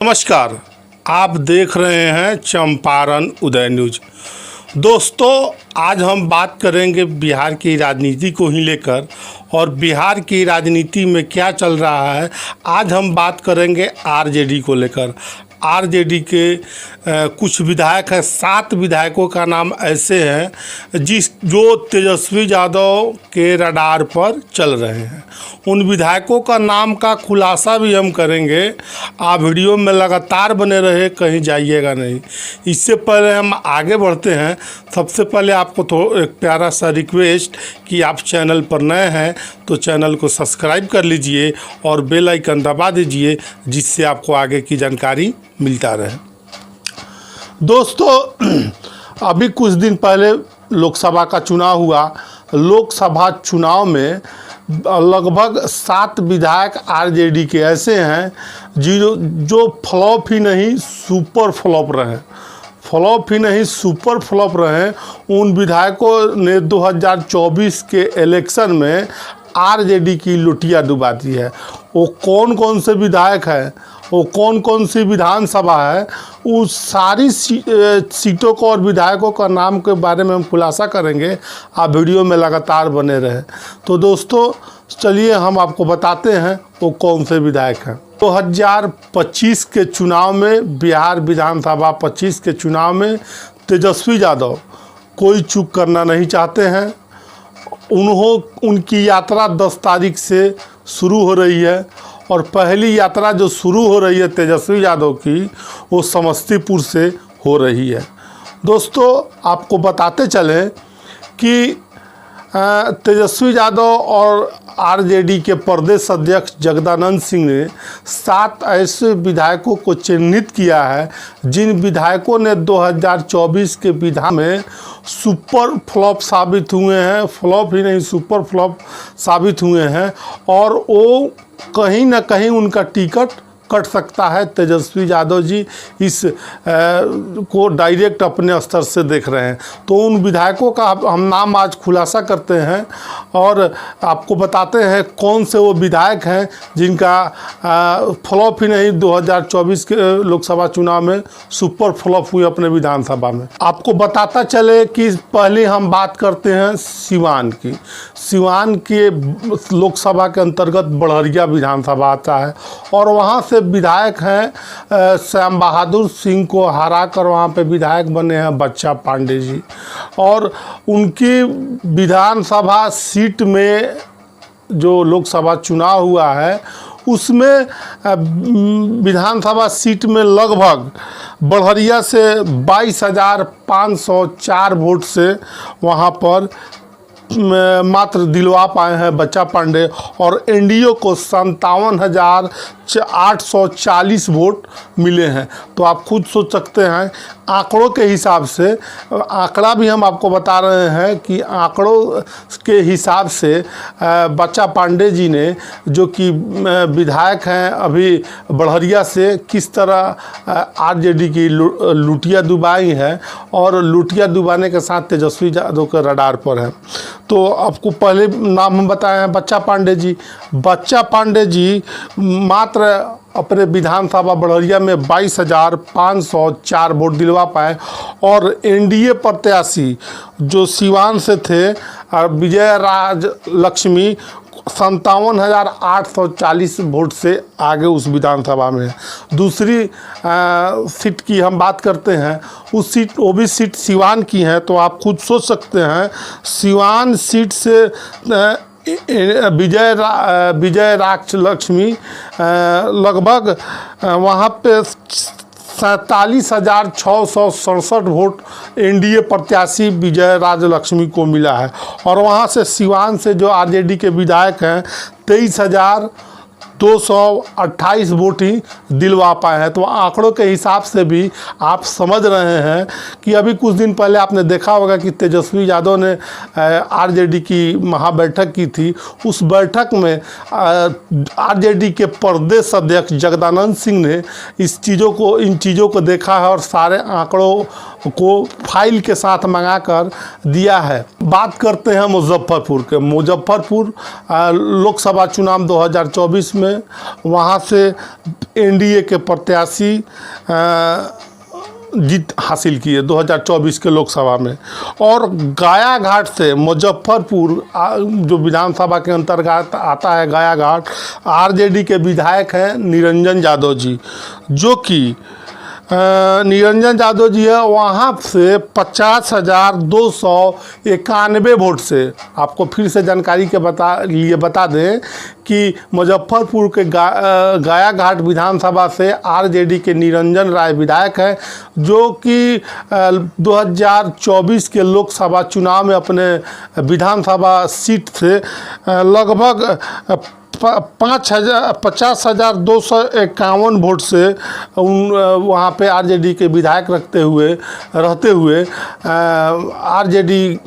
नमस्कार, आप देख रहे हैं चंपारण उदय न्यूज। दोस्तों, आज हम बात करेंगे बिहार की राजनीति को ही लेकर और बिहार की राजनीति में क्या चल रहा है। आज हम बात करेंगे आरजेडी को लेकर। आरजेडी के कुछ विधायक हैं, 7 विधायकों का नाम ऐसे हैं जो तेजस्वी यादव के रडार पर चल रहे हैं। उन विधायकों का नाम का खुलासा भी हम करेंगे। आप वीडियो में लगातार बने रहे, कहीं जाइएगा नहीं। इससे पहले हम आगे बढ़ते हैं, सबसे पहले आपको एक प्यारा सा रिक्वेस्ट कि आप चैनल पर नए हैं तो चैनल को सब्सक्राइब कर लीजिए और बेल आइकन दबा दीजिए, जिससे आपको आगे की जानकारी मिलता रहे। दोस्तों, अभी कुछ दिन पहले लोकसभा का चुनाव हुआ। लोकसभा चुनाव में लगभग 7 विधायक आरजेडी के ऐसे हैं जो फ्लॉप ही नहीं सुपर फ्लॉप रहे। फ्लॉप ही नहीं सुपर फ्लॉप रहे। उन विधायकों ने 2024 के इलेक्शन में आरजेडी की लुटिया डुबा दी है। वो कौन कौन से विधायक हैं, वो कौन कौन सी विधानसभा है, उस सारी सीटों को और विधायकों का नाम के बारे में हम खुलासा करेंगे। आप वीडियो में लगातार बने रहे। तो दोस्तों, चलिए हम आपको बताते हैं वो कौन से विधायक हैं। 2025 के चुनाव में, बिहार विधानसभा 25 के चुनाव में तेजस्वी यादव कोई चूक करना नहीं चाहते हैं। उनकी यात्रा 10 तारीख से शुरू हो रही है और पहली यात्रा जो शुरू हो रही है तेजस्वी यादव की, वो समस्तीपुर से हो रही है। दोस्तों, आपको बताते चलें कि तेजस्वी यादव और आरजेडी के प्रदेश अध्यक्ष जगदानंद सिंह ने 7 ऐसे विधायकों को चिन्हित किया है जिन विधायकों ने 2024 के विधान में सुपर फ्लॉप साबित हुए हैं। फ्लॉप ही नहीं, सुपर फ्लॉप साबित हुए हैं और वो कहीं ना कहीं उनका टिकट कट सकता है। तेजस्वी यादव जी इस को डायरेक्ट अपने स्तर से देख रहे हैं। तो उन विधायकों का हम नाम आज खुलासा करते हैं और आपको बताते हैं कौन से वो विधायक हैं जिनका फ्लॉप ही नहीं 2024 के लोकसभा चुनाव में सुपर फ्लॉप हुई अपने विधानसभा में। आपको बताता चले कि पहले हम बात करते हैं सिवान की। सिवान के लोकसभा के अंतर्गत बड़हरिया विधानसभा आता है और वहाँ से विधायक हैं श्याम बहादुर सिंह को हरा कर वहाँ पे विधायक बने हैं बच्चा पांडे जी। और उनकी विधानसभा सीट में जो लोकसभा चुनाव हुआ है उसमें विधानसभा सीट में लगभग बड़हरिया से 22,504 वोट से वहाँ पर मात्र दिलवा पाए हैं बच्चा पांडे और एनडीए को 57,840 वोट मिले हैं। तो आप खुद सोच सकते हैं आंकड़ों के हिसाब से। आंकड़ा भी हम आपको बता रहे हैं कि आंकड़ों के हिसाब से बच्चा पांडे जी ने, जो कि विधायक हैं अभी बड़हरिया से, किस तरह आरजेडी की लुटिया डुबाई है और लुटिया डुबाने के साथ तेजस्वी यादव के रडार पर है। तो आपको पहले नाम हम बताए हैं बच्चा पांडे जी। बच्चा पांडे जी मात्र अपने विधानसभा बड़हरिया में 22,504 वोट दिलवा पाए और एनडीए प्रत्याशी जो सिवान से थे विजय राज लक्ष्मी 57,840 वोट से आगे उस विधानसभा में। दूसरी सीट की हम बात करते हैं, उस सीट, वो भी सीट सिवान की है। तो आप खुद सोच सकते हैं सिवान सीट से विजय राज लक्ष्मी लगभग वहाँ पे 47,667 वोट एनडीए प्रत्याशी विजय राज लक्ष्मी को मिला है। और वहाँ से सिवान से जो आरजेडी के विधायक हैं 23,228 वोट ही दिलवा पाए हैं। तो आंकड़ों के हिसाब से भी आप समझ रहे हैं कि अभी कुछ दिन पहले आपने देखा होगा कि तेजस्वी यादव ने आरजेडी की महाबैठक की थी। उस बैठक में आरजेडी के प्रदेश अध्यक्ष जगदानंद सिंह ने इन चीज़ों को देखा है और सारे आंकड़ों को फाइल के साथ मंगाकर दिया है। बात करते हैं मुजफ्फरपुर के। मुजफ्फरपुर लोकसभा चुनाव 2024 में में वहाँ से एनडीए के प्रत्याशी जीत हासिल किए 2024 के लोकसभा में। और गया घाट से मुजफ्फरपुर जो विधानसभा के अंतर्गत आता है गया घाट, आरजेडी के विधायक हैं निरंजन यादव जी, जो कि निरंजन यादव जी है, वहाँ से 50,291 वोट से, आपको फिर से जानकारी के बता दें कि मुजफ्फरपुर के गया घाट विधानसभा से आरजेडी के निरंजन राय विधायक हैं, जो कि 2024 के लोकसभा चुनाव में अपने विधानसभा सीट से लगभग 50,251 वोट से वहाँ पे आरजेडी के विधायक रहते हुए आरजेडी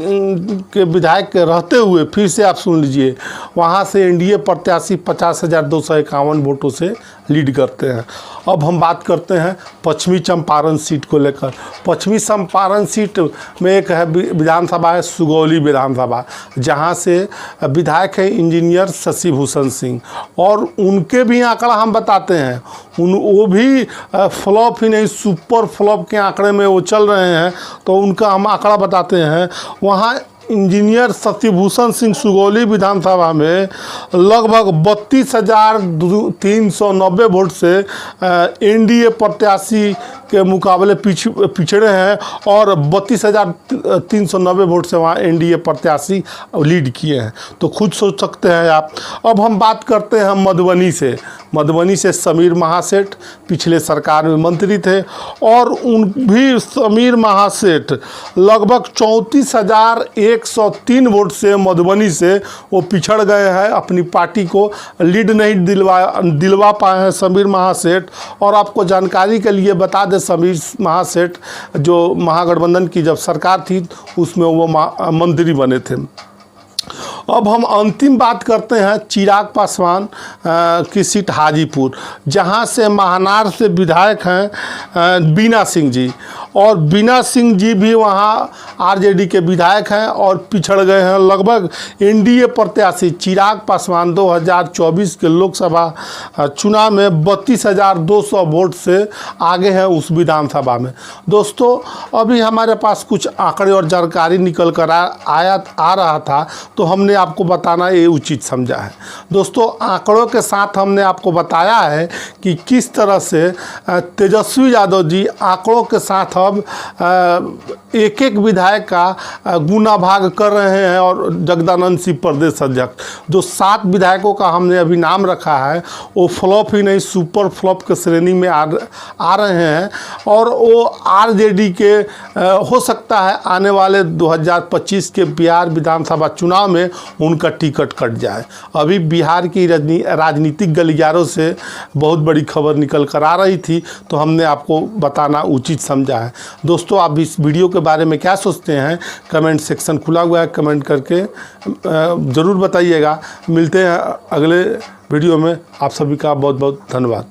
के विधायक रहते हुए फिर से आप सुन लीजिए, वहाँ से एनडीए प्रत्याशी 50,251 वोटों से लीड करते हैं। अब हम बात करते हैं पश्चिमी चंपारण सीट को लेकर। पश्चिमी चंपारण सीट में एक है विधानसभा है सुगौली विधानसभा, जहां से विधायक है इंजीनियर शशि भूषण सिंह, और उनके भी आंकड़ा हम बताते हैं। वो भी फ्लॉप ही नहीं, सुपर फ्लॉप के आंकड़े में वो चल रहे हैं, तो उनका हम आंकड़ा बताते हैं। वहाँ इंजीनियर शशि भूषण सिंह सुगौली विधानसभा में लगभग 32,390 वोट से एनडीए प्रत्याशी के मुकाबले पिछड़े हैं, और 32,390 वोट से वहाँ एनडीए प्रत्याशी लीड किए हैं। तो खुद सोच सकते हैं आप। अब हम बात करते हैं मधुबनी से समीर महासेठ पिछले सरकार में मंत्री थे, और उन भी समीर महासेठ लगभग 34,103 वोट से मधुबनी से वो पिछड़ गए हैं, अपनी पार्टी को लीड नहीं दिलवा पाए हैं समीर महासेठ। और आपको जानकारी के लिए बता दें, समीर महासेठ जो महागठबंधन की जब सरकार थी उसमें वो मंत्री बने थे। अब हम अंतिम बात करते हैं चिराग पासवान की सीट हाजीपुर, जहां से महानार से विधायक हैं बीना सिंह जी, और बीना सिंह जी भी वहां आरजेडी के विधायक हैं और पिछड़ गए हैं। लगभग एनडीए प्रत्याशी चिराग पासवान 2024 के लोकसभा चुनाव में 32,200 वोट से आगे हैं उस विधानसभा में। दोस्तों, अभी हमारे पास कुछ आंकड़े और जानकारी निकल कर आ रहा था, तो हमने आपको बताना ये उचित समझा है। दोस्तों, आंकड़ों के साथ हमने आपको बताया है कि किस तरह से तेजस्वी यादव जी आंकड़ों के साथ अब एक एक विधायक का गुना भाग कर रहे हैं, और जगदानंद सिंह प्रदेश अध्यक्ष, जो 7 विधायकों का हमने अभी नाम रखा है, वो फ्लॉप ही नहीं सुपर फ्लॉप के श्रेणी में आ रहे हैं, और वो आरजेडी के हो सकता है आने वाले 2025 के बिहार विधानसभा चुनाव में उनका टिकट कट जाए। अभी बिहार की राजनीतिक गलियारों से बहुत बड़ी खबर निकल कर आ रही थी, तो हमने आपको बताना उचित समझा है। दोस्तों, आप इस वीडियो के बारे में क्या सोचते हैं? कमेंट सेक्शन खुला हुआ है, कमेंट करके ज़रूर बताइएगा। मिलते हैं अगले वीडियो में। आप सभी का बहुत बहुत धन्यवाद।